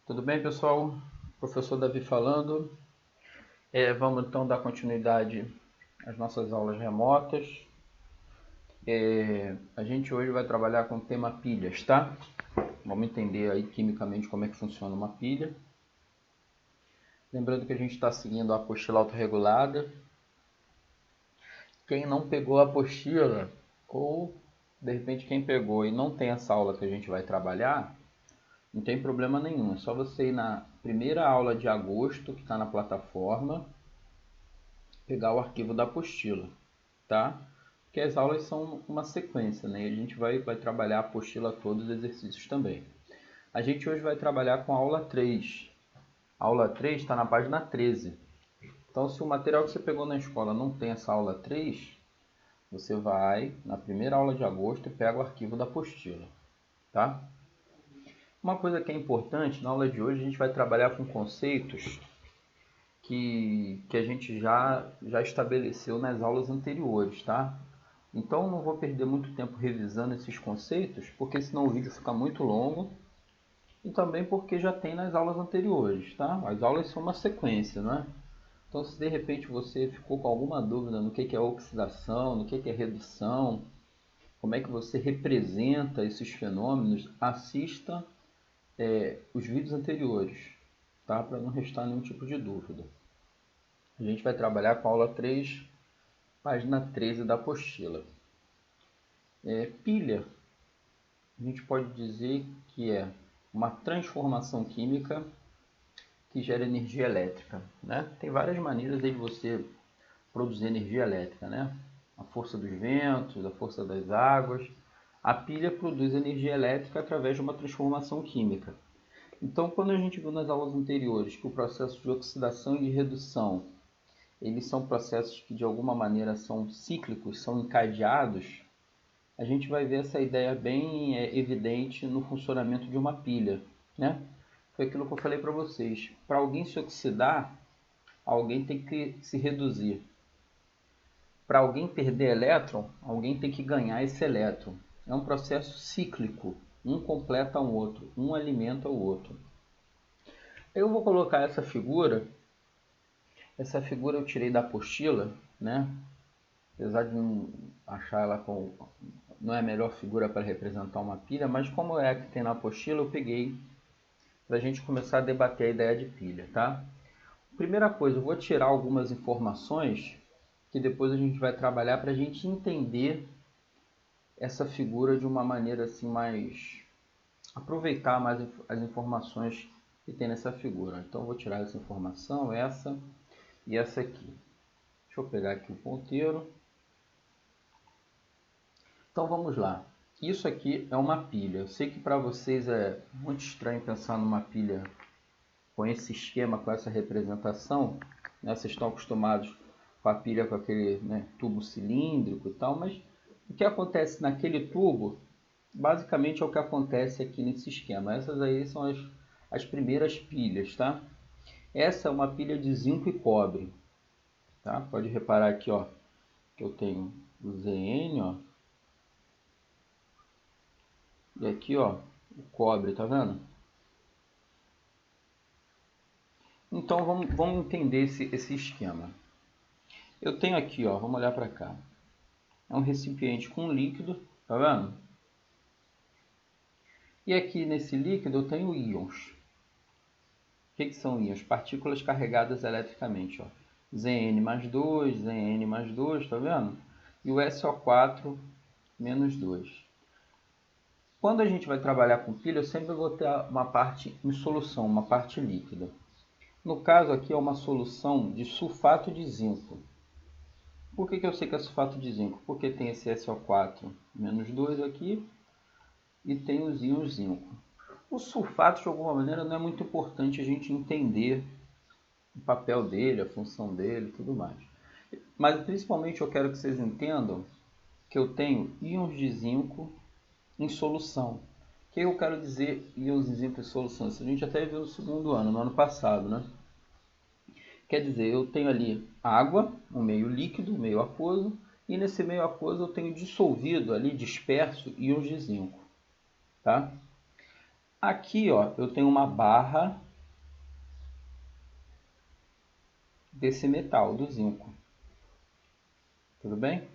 Tudo bem, pessoal? Professor Davi falando. Vamos então dar continuidade às nossas aulas remotas. A gente hoje vai trabalhar com o tema pilhas, tá? Vamos entender aí quimicamente como é que funciona uma pilha. Lembrando que a gente está seguindo a apostila autorregulada. Quem não pegou a apostila, ou de repente quem pegou e não tem essa aula que a gente vai trabalhar, não tem problema nenhum. É só você ir na primeira aula de agosto, que está na plataforma, pegar o arquivo da apostila, tá? Porque as aulas são uma sequência, né? E a gente vai trabalhar a apostila todos os exercícios também. A gente hoje vai trabalhar com a aula 3. A aula 3 está na página 13. Então, se o material que você pegou na escola não tem essa aula 3, você vai na primeira aula de agosto e pega o arquivo da apostila, tá? Uma coisa que é importante, na aula de hoje a gente vai trabalhar com conceitos que a gente já estabeleceu nas aulas anteriores, tá? Então não vou perder muito tempo revisando esses conceitos, porque senão o vídeo fica muito longo, e também porque já tem nas aulas anteriores, tá? As aulas são uma sequência, né? Então se de repente você ficou com alguma dúvida no que é oxidação, no que é redução, como é que você representa esses fenômenos, assista os vídeos anteriores, tá? Para não restar nenhum tipo de dúvida. A gente vai trabalhar com a aula 3, página 13 da apostila. Pilha, a gente pode dizer que é uma transformação química que gera energia elétrica, né? Tem várias maneiras de você produzir energia elétrica, né? A força dos ventos, a força das águas. A pilha produz energia elétrica através de uma transformação química. Então, quando a gente viu nas aulas anteriores que o processo de oxidação e de redução, eles são processos que de alguma maneira são cíclicos, são encadeados, a gente vai ver essa ideia bem evidente no funcionamento de uma pilha, né? Foi aquilo que eu falei para vocês. Para alguém se oxidar, alguém tem que se reduzir. Para alguém perder elétron, alguém tem que ganhar esse elétron. É um processo cíclico. Um completa o outro, um alimenta o outro. Eu vou colocar essa figura. Essa figura eu tirei da apostila, né? Apesar de não achar ela com não é a melhor figura para representar uma pilha, mas como é a que tem na apostila, eu peguei para a gente começar a debater a ideia de pilha, tá? Primeira coisa, eu vou tirar algumas informações que depois a gente vai trabalhar para a gente entender essa figura de uma maneira assim mais aproveitar mais as informações que tem nessa figura. Então eu vou tirar essa informação, essa e essa aqui. Deixa eu pegar aqui o ponteiro. Então vamos lá. Isso aqui é uma pilha. Eu sei que para vocês é muito estranho pensar numa pilha com esse esquema, com essa representação, né? Vocês estão acostumados com a pilha com aquele, né, tubo cilíndrico e tal, mas o que acontece naquele tubo, basicamente é o que acontece aqui nesse esquema. Essas aí são as primeiras pilhas, tá? Essa é uma pilha de zinco e cobre, tá? Pode reparar aqui, ó, que eu tenho o Zn, ó, e aqui, ó, o cobre, tá vendo? Então vamos entender esse esquema. Eu tenho aqui, ó, vamos olhar para cá. É um recipiente com líquido, tá vendo? E aqui nesse líquido eu tenho íons. O que são íons? Partículas carregadas eletricamente, ó. Zn mais 2, Zn mais 2, tá vendo? E o SO4 menos 2. Quando a gente vai trabalhar com pilha, eu sempre vou ter uma parte em solução, uma parte líquida. No caso aqui é uma solução de sulfato de zinco. Por que eu sei que é sulfato de zinco? Porque tem esse SO4 menos 2 aqui e tem os íons zinco. O sulfato, de alguma maneira, não é muito importante a gente entender o papel dele, a função dele e tudo mais. Mas principalmente eu quero que vocês entendam que eu tenho íons de zinco em solução. O que eu quero dizer íons de zinco em solução? Isso a gente até viu no segundo ano, no ano passado, né? Quer dizer, eu tenho ali água, um meio líquido, um meio aquoso, e nesse meio aquoso eu tenho dissolvido ali, disperso, íons de zinco. Tá? Aqui, ó, eu tenho uma barra desse metal, do zinco. Tudo bem?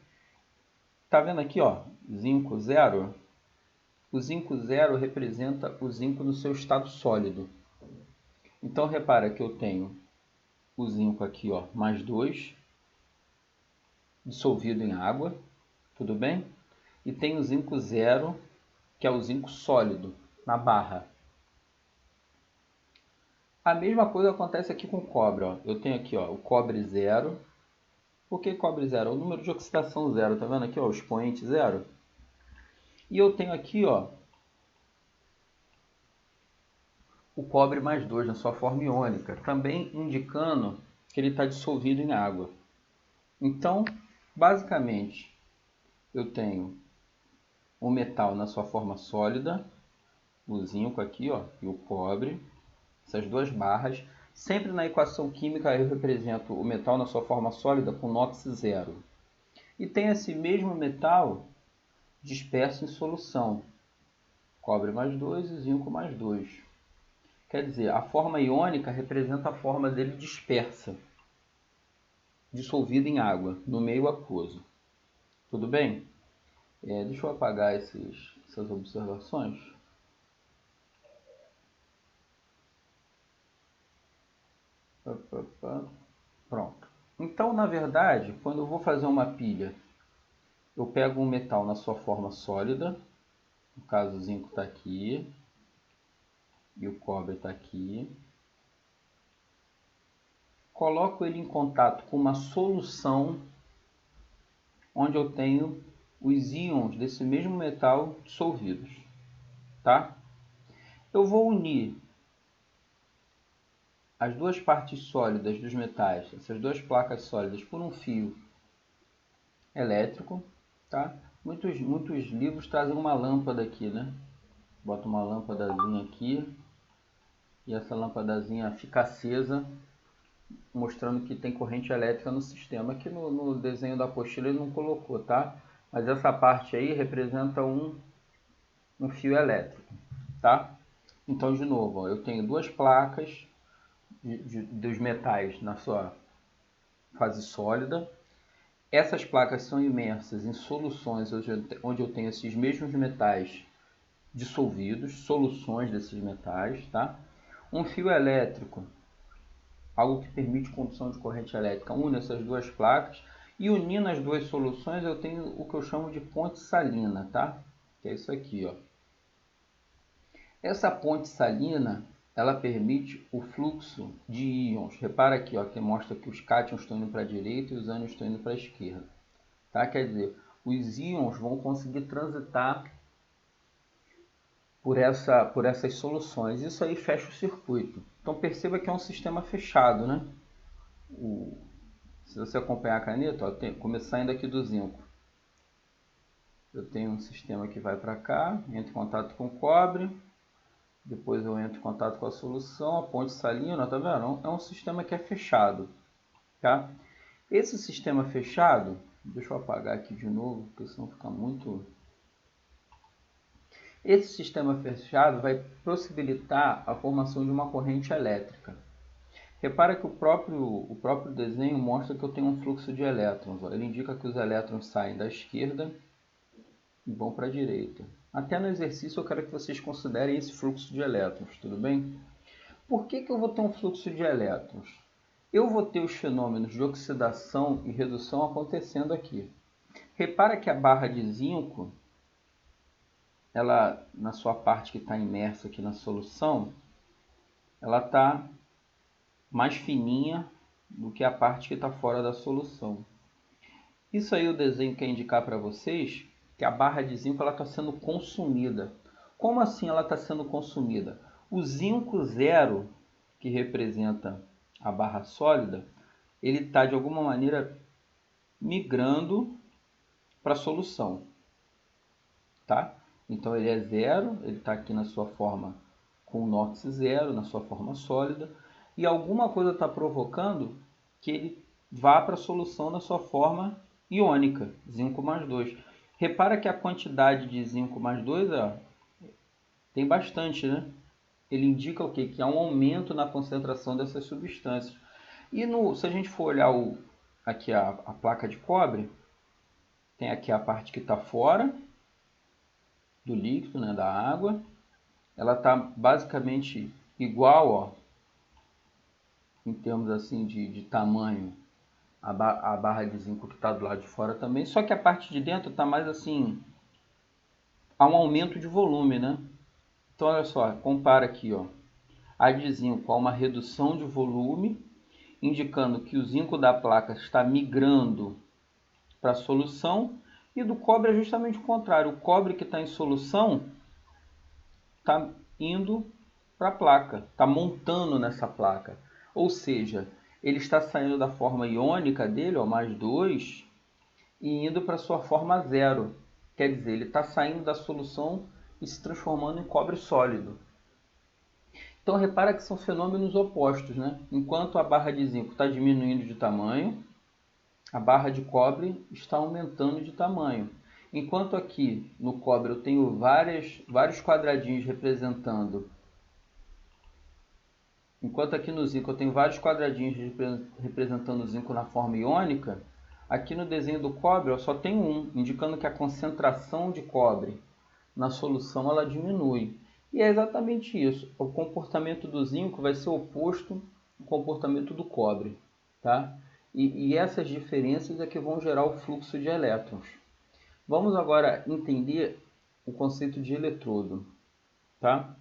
Tá vendo aqui, ó, zinco 0? O zinco 0 representa o zinco no seu estado sólido. Então, repara que eu tenho o zinco aqui, ó, mais 2, dissolvido em água, tudo bem? E tem o zinco 0, que é o zinco sólido, na barra. A mesma coisa acontece aqui com o cobre, ó. Eu tenho aqui, ó, o cobre 0. Por que cobre 0? O número de oxidação 0, tá vendo aqui, ó, o expoente 0? E eu tenho aqui, ó, o cobre mais 2 na sua forma iônica, também indicando que ele está dissolvido em água. Então, basicamente, eu tenho o metal na sua forma sólida, o zinco aqui, ó, e o cobre, essas duas barras. Sempre na equação química eu represento o metal na sua forma sólida com NOx 0. E tem esse mesmo metal disperso em solução, cobre mais 2 e zinco mais 2. Quer dizer, a forma iônica representa a forma dele dispersa, dissolvida em água, no meio aquoso. Tudo bem? Deixa eu apagar essas observações. Pronto. Então, na verdade, quando eu vou fazer uma pilha, eu pego um metal na sua forma sólida, no caso o zinco está aqui, e o cobre está aqui. Coloco ele em contato com uma solução onde eu tenho os íons desse mesmo metal dissolvidos, tá? Eu vou unir as duas partes sólidas dos metais, essas duas placas sólidas, por um fio elétrico, tá? Muitos livros trazem uma lâmpada aqui, né? Bota uma lâmpadazinha aqui e essa lâmpadazinha fica acesa, mostrando que tem corrente elétrica no sistema. Aqui no desenho da apostila ele não colocou, tá? Mas essa parte aí representa um fio elétrico, tá? Então, de novo, ó, eu tenho duas placas dos metais na sua fase sólida. Essas placas são imersas em soluções onde eu tenho esses mesmos metais dissolvidos, soluções desses metais, tá? Um fio elétrico, algo que permite condução de corrente elétrica, une essas duas placas e unindo as duas soluções eu tenho o que eu chamo de ponte salina, tá? Que é isso aqui, ó. Essa ponte salina, ela permite o fluxo de íons. Repara aqui, ó, que mostra que os cátions estão indo para a direita e os ânions estão indo para a esquerda. Tá? Quer dizer, os íons vão conseguir transitar por essas soluções. Isso aí fecha o circuito. Então perceba que é um sistema fechado, né? Se você acompanhar a caneta, ó, começando aqui do zinco. Eu tenho um sistema que vai para cá, entra em contato com o cobre, depois eu entro em contato com a solução, a ponte salina, tá vendo? É um sistema que é fechado, tá? Esse sistema fechado, deixa eu apagar aqui de novo, porque senão fica muito... Esse sistema fechado vai possibilitar a formação de uma corrente elétrica. Repara que o próprio desenho mostra que eu tenho um fluxo de elétrons. Ó. Ele indica que os elétrons saem da esquerda e vão para a direita. Até no exercício eu quero que vocês considerem esse fluxo de elétrons, tudo bem? Por que eu vou ter um fluxo de elétrons? Eu vou ter os fenômenos de oxidação e redução acontecendo aqui. Repara que a barra de zinco, ela, na sua parte que está imersa aqui na solução, ela está mais fininha do que a parte que está fora da solução. Isso aí o desenho quer indicar para vocês que a barra de zinco está sendo consumida. Como assim ela está sendo consumida? O zinco 0, que representa a barra sólida, ele está de alguma maneira migrando para a solução. Tá? Então ele é 0, ele está aqui na sua forma com NOx 0, na sua forma sólida, e alguma coisa está provocando que ele vá para a solução na sua forma iônica, zinco mais 2. Repara que a quantidade de zinco mais 2 é tem bastante, né? Ele indica o quê? Que há um aumento na concentração dessas substâncias. E se a gente for olhar aqui a placa de cobre, tem aqui a parte que está fora do líquido, né, da água. Ela está basicamente igual, ó, em termos assim de tamanho, a barra de zinco que está do lado de fora também. Só que a parte de dentro está mais assim, há um aumento de volume, né? Então olha só, compara aqui, ó, a de zinco há uma redução de volume, indicando que o zinco da placa está migrando para a solução, e do cobre é justamente o contrário. O cobre que está em solução está indo para a placa, está montando nessa placa. Ou seja, ele está saindo da forma iônica dele, ó, mais 2, e indo para a sua forma zero. Quer dizer, ele está saindo da solução e se transformando em cobre sólido. Então repara que são fenômenos opostos, né? Enquanto a barra de zinco está diminuindo de tamanho, a barra de cobre está aumentando de tamanho. Enquanto aqui no cobre eu tenho vários quadradinhos representando, enquanto aqui no zinco eu tenho vários quadradinhos representando o zinco na forma iônica, aqui no desenho do cobre eu só tenho um, indicando que a concentração de cobre na solução ela diminui. E é exatamente isso. O comportamento do zinco vai ser oposto ao comportamento do cobre, tá? E essas diferenças é que vão gerar o fluxo de elétrons. Vamos agora entender o conceito de eletrodo, tá?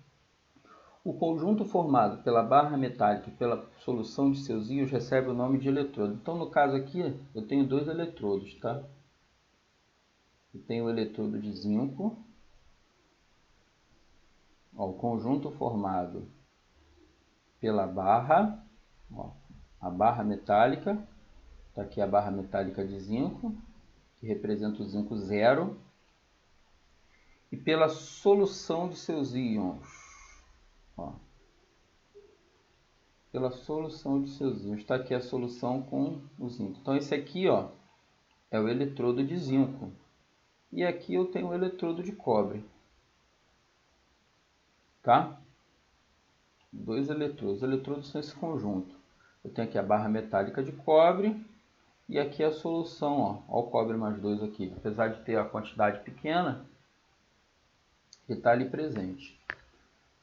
O conjunto formado pela barra metálica e pela solução de seus íons recebe o nome de eletrodo. Então, no caso aqui, eu tenho dois eletrodos, tá? Eu tenho o eletrodo de zinco, ó, o conjunto formado pela barra, ó, a barra metálica, está aqui a barra metálica de zinco, que representa o zinco zero, e pela solução de seus íons, ó, pela solução de seus íons, está aqui a solução com o zinco. Então esse aqui, ó, é o eletrodo de zinco, e aqui eu tenho o eletrodo de cobre, tá? Dois eletrodos. Os eletrodos são esse conjunto. Eu tenho aqui a barra metálica de cobre e aqui a solução, ó, o cobre mais 2 aqui. Apesar de ter a quantidade pequena, ele está ali presente.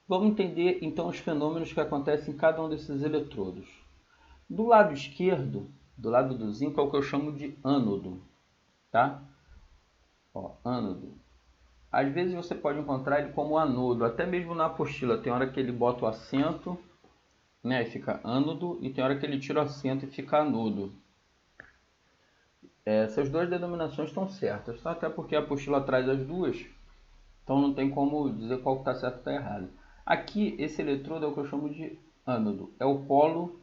Vamos entender então os fenômenos que acontecem em cada um desses eletrodos. Do lado esquerdo, do lado do zinco, é o que eu chamo de ânodo, tá? Ó, ânodo. Às vezes você pode encontrar ele como anodo, até mesmo na apostila. Tem hora que ele bota o acento, né, e fica ânodo, e tem hora que ele tira o acento e fica anodo. Essas duas denominações estão certas, tá? Até porque a apostila traz as duas, então não tem como dizer qual está certo e está errado. Aqui, esse eletrodo é o que eu chamo de ânodo, é o polo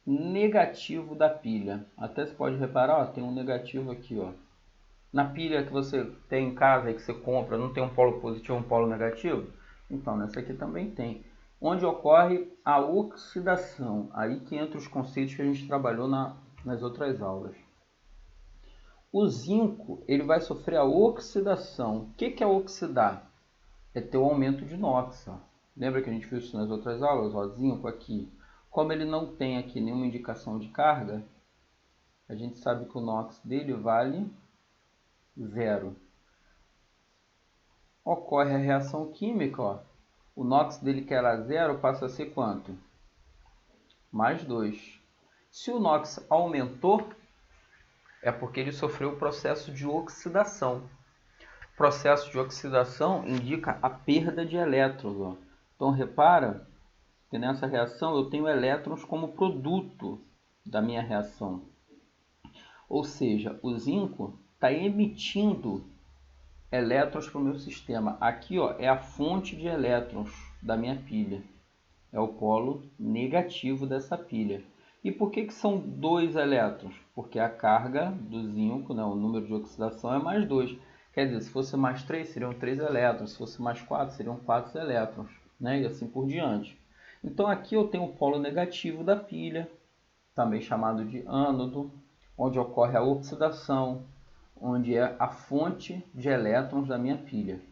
negativo da pilha. Até você pode reparar, ó, tem um negativo aqui, ó. Na pilha que você tem em casa e que você compra, não tem um polo positivo e um polo negativo? Então, nessa aqui também tem. Onde ocorre a oxidação. Aí que entra os conceitos que a gente trabalhou nas outras aulas. O zinco, ele vai sofrer a oxidação. O que é oxidar? É ter o aumento de NOx. Ó. Lembra que a gente viu isso nas outras aulas? Ó, zinco aqui. Como ele não tem aqui nenhuma indicação de carga, a gente sabe que o NOx dele vale 0. Ocorre a reação química, ó. O NOx dele que era 0 passa a ser quanto? Mais 2. Se o NOx aumentou, é porque ele sofreu o processo de oxidação. O processo de oxidação indica a perda de elétrons. Ó. Então repara que nessa reação eu tenho elétrons como produto da minha reação. Ou seja, o zinco está emitindo elétrons para o meu sistema. Aqui, ó, é a fonte de elétrons da minha pilha. É o polo negativo dessa pilha. E por que são 2 elétrons? Porque a carga do zinco, né, o número de oxidação é mais 2. Quer dizer, se fosse mais 3, seriam 3 elétrons. Se fosse mais 4, seriam 4 elétrons. Né, e assim por diante. Então aqui eu tenho o polo negativo da pilha, também chamado de ânodo, onde ocorre a oxidação, onde é a fonte de elétrons da minha pilha.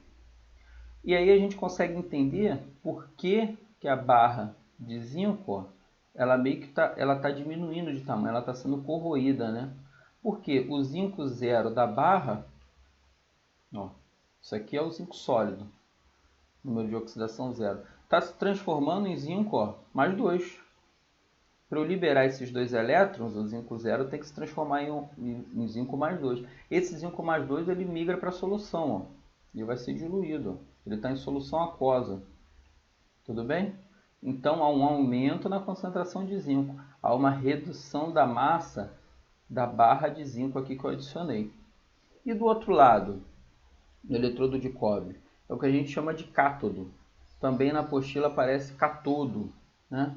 E aí a gente consegue entender por que a barra de zinco, ó, ela meio que tá diminuindo de tamanho, ela está sendo corroída, né? Porque o zinco zero da barra, ó, isso aqui é o zinco sólido, número de oxidação zero, está se transformando em zinco, ó, mais 2. Para eu liberar esses dois elétrons, o zinco zero tem que se transformar em zinco mais 2. Esse zinco mais 2 ele migra para a solução, ó. Ele vai ser diluído. Ele está em solução aquosa. Tudo bem? Então há um aumento na concentração de zinco. Há uma redução da massa da barra de zinco aqui que eu adicionei. E do outro lado, no eletrodo de cobre, é o que a gente chama de cátodo. Também na apostila aparece catodo, né?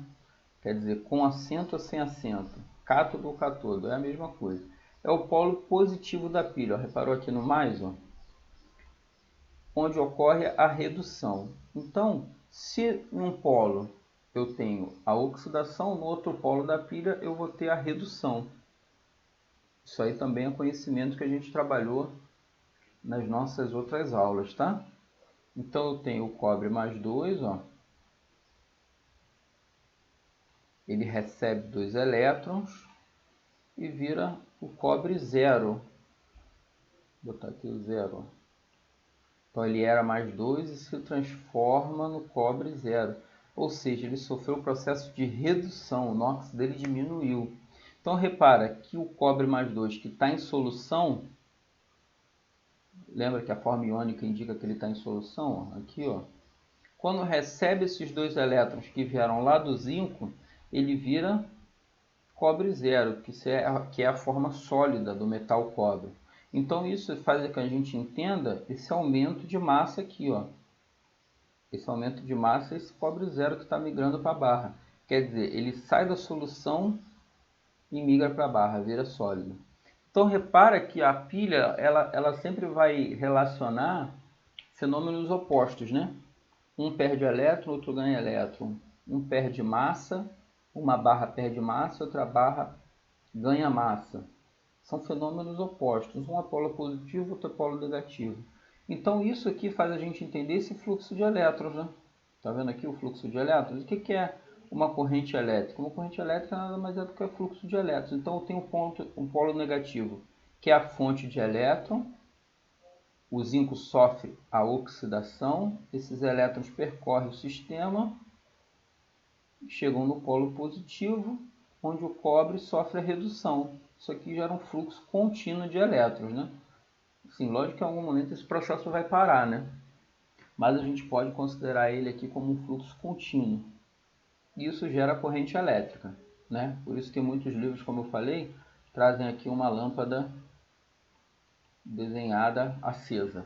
Quer dizer, com acento ou sem acento. Cátodo ou catodo, é a mesma coisa. É o polo positivo da pilha. Ó. Reparou aqui no mais? Ó? Onde ocorre a redução. Então, se em um polo eu tenho a oxidação, no outro polo da pilha eu vou ter a redução. Isso aí também é conhecimento que a gente trabalhou nas nossas outras aulas, tá? Então eu tenho o cobre mais 2, ó. Ele recebe 2 elétrons e vira o cobre zero. Vou botar aqui o zero. Então ele era mais 2 e se transforma no cobre zero. Ou seja, ele sofreu um processo de redução, o NOx dele diminuiu. Então repara que o cobre mais 2 que está em solução, lembra que a forma iônica indica que ele está em solução? Ó, aqui, ó. Quando recebe esses 2 elétrons que vieram lá do zinco, ele vira cobre zero, que é a forma sólida do metal cobre. Então isso faz com que a gente entenda esse aumento de massa aqui, ó. Esse aumento de massa é esse cobre zero que está migrando para a barra. Quer dizer, ele sai da solução e migra para a barra, vira sólido. Então repara que a pilha ela sempre vai relacionar fenômenos opostos, né? Um perde elétron, outro ganha elétron. Um perde massa, uma barra perde massa, outra barra ganha massa. São fenômenos opostos, um é polo positivo, outro é polo negativo. Então isso aqui faz a gente entender esse fluxo de elétrons, né? Tá vendo aqui o fluxo de elétrons? O que é uma corrente elétrica? Uma corrente elétrica nada mais é do que o fluxo de elétrons. Então eu tenho um polo negativo, que é a fonte de elétron. O zinco sofre a oxidação, esses elétrons percorrem o sistema, chegam no polo positivo, onde o cobre sofre a redução. Isso aqui gera um fluxo contínuo de elétrons, né? Sim, lógico que em algum momento esse processo vai parar, né? Mas a gente pode considerar ele aqui como um fluxo contínuo. E isso gera corrente elétrica, né? Por isso que muitos livros, como eu falei, trazem aqui uma lâmpada desenhada acesa,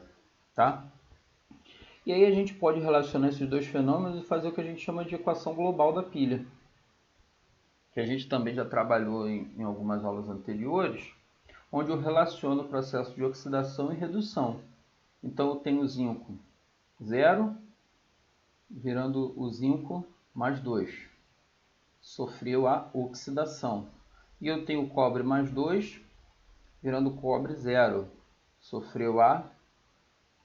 tá? E aí a gente pode relacionar esses dois fenômenos e fazer o que a gente chama de equação global da pilha, que a gente também já trabalhou em algumas aulas anteriores, onde eu relaciono o processo de oxidação e redução. Então eu tenho o zinco zero, virando o zinco mais 2. Sofreu a oxidação. E eu tenho o cobre mais 2, virando cobre zero. Sofreu a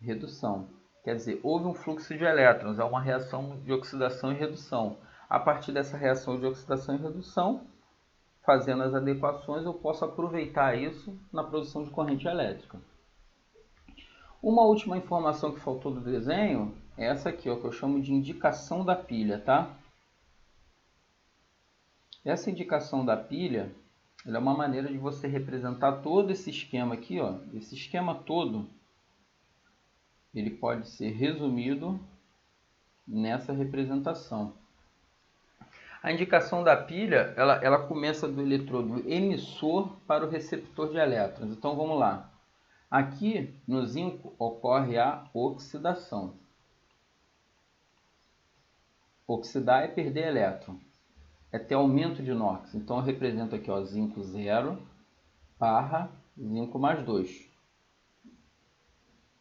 redução. Quer dizer, houve um fluxo de elétrons, é uma reação de oxidação e redução. A partir dessa reação de oxidação e redução, fazendo as adequações, eu posso aproveitar isso na produção de corrente elétrica. Uma última informação que faltou do desenho é essa aqui, ó, que eu chamo de indicação da pilha, tá? Essa indicação da pilha, ela é uma maneira de você representar todo esse esquema aqui, ó. Esse esquema todo, ele pode ser resumido nessa representação. A indicação da pilha, ela começa do eletrodo emissor para o receptor de elétrons. Então vamos lá. Aqui no zinco ocorre a oxidação. Oxidar é perder elétron, é ter aumento de NOx. Então eu represento aqui, ó, zinco zero barra zinco mais 2,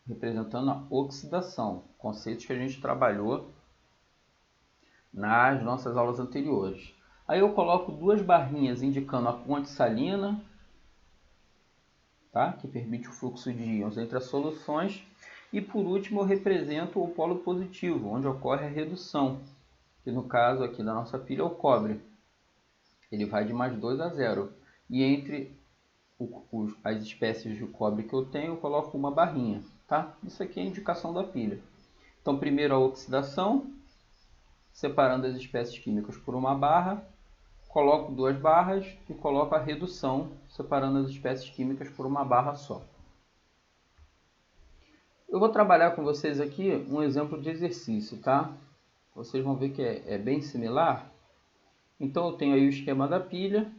representando a oxidação, conceitos que a gente trabalhou nas nossas aulas anteriores. Aí eu coloco duas barrinhas indicando a ponte salina, tá? Que permite o fluxo de íons entre as soluções, E por último eu represento o polo positivo, onde ocorre a redução, que no caso aqui da nossa pilha é o cobre. Ele vai de +2 a 0. E entre as espécies de cobre que eu tenho, eu coloco uma barrinha. Tá? Isso aqui é a indicação da pilha. Então primeiro a oxidação, separando as espécies químicas por uma barra, coloco 2 barras e coloco a redução, separando as espécies químicas por uma barra só. Eu vou trabalhar com vocês aqui um exemplo de exercício, tá? Vocês vão ver que é bem similar. Então eu tenho aí o esquema da pilha,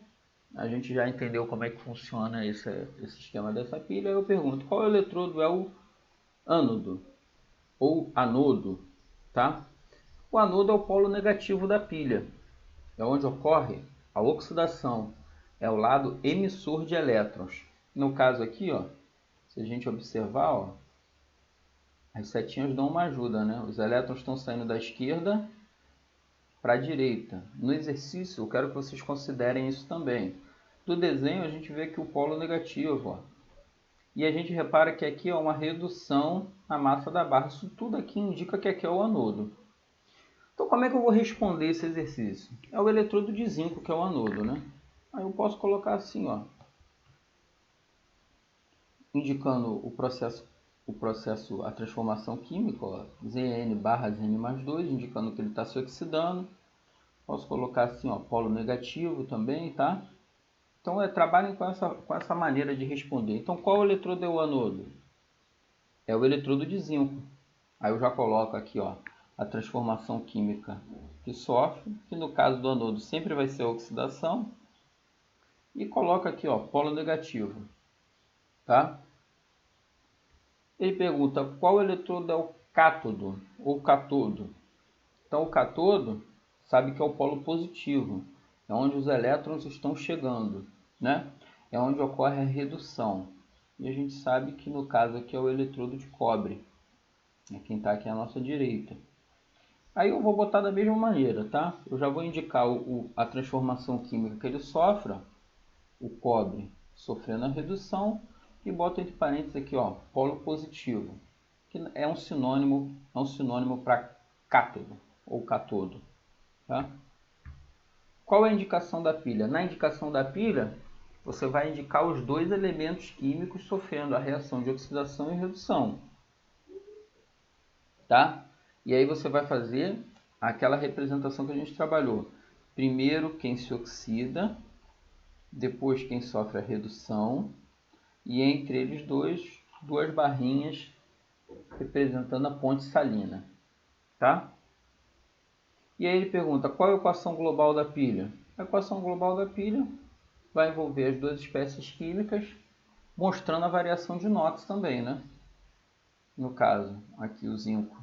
a gente já entendeu como é que funciona esse esquema dessa pilha. Eu pergunto, qual eletrodo é o ânodo ou anodo, tá? O anodo é o polo negativo da pilha, é onde ocorre a oxidação, é o lado emissor de elétrons. No caso aqui, ó, se a gente observar, ó, as setinhas dão uma ajuda, né? Os elétrons estão saindo da esquerda para a direita. No exercício, eu quero que vocês considerem isso também. Do desenho, a gente vê aqui o polo negativo, ó. E a gente repara que aqui é uma redução na massa da barra. Isso tudo aqui indica que aqui é o anodo. Então, como é que eu vou responder esse exercício? É o eletrodo de zinco que é o anodo, né? Aí eu posso colocar assim, ó, indicando o processo, a transformação química, ó, Zn/Zn+2, indicando que ele está se oxidando. Posso colocar assim, ó, polo negativo também, tá? Então, trabalhem com essa maneira de responder. Então, qual eletrodo é o anodo? É o eletrodo de zinco. Aí eu já coloco aqui, ó, a transformação química que sofre, que no caso do anodo sempre vai ser a oxidação. E coloco aqui, ó, polo negativo, tá? Ele pergunta qual eletrodo é o cátodo ou catodo. Então, o catodo sabe que é o polo positivo, é onde os elétrons estão chegando, né? É onde ocorre a redução. E a gente sabe que no caso aqui é o eletrodo de cobre, é quem está aqui à nossa direita. Aí eu vou botar da mesma maneira, tá? Eu já vou indicar a transformação química que ele sofre, o cobre sofrendo a redução, e boto entre parênteses aqui, ó, polo positivo, que é um sinônimo para cátodo ou catodo, tá? Qual é a indicação da pilha? Na indicação da pilha, você vai indicar os dois elementos químicos sofrendo a reação de oxidação e redução, tá? E aí você vai fazer aquela representação que a gente trabalhou. Primeiro quem se oxida, depois quem sofre a redução, e entre eles duas barrinhas representando a ponte salina, tá? E aí ele pergunta, qual é a equação global da pilha? A equação global da pilha vai envolver as duas espécies químicas, mostrando a variação de Knox também, né? No caso, aqui o zinco,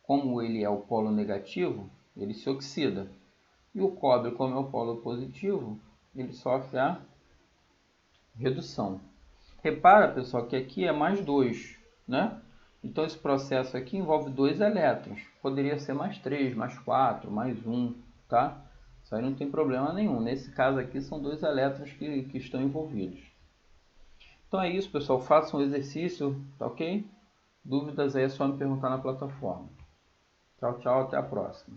como ele é o polo negativo, ele se oxida. E o cobre, como é o polo positivo, ele sofre a redução. Repara, pessoal, que aqui é +2, né? Então esse processo aqui envolve 2 elétrons. Poderia ser +3, +4, +1, tá? Isso aí não tem problema nenhum. Nesse caso aqui são 2 elétrons que estão envolvidos. Então é isso, pessoal. Façam o exercício, tá ok? Dúvidas aí é só me perguntar na plataforma. Tchau, tchau. Até a próxima.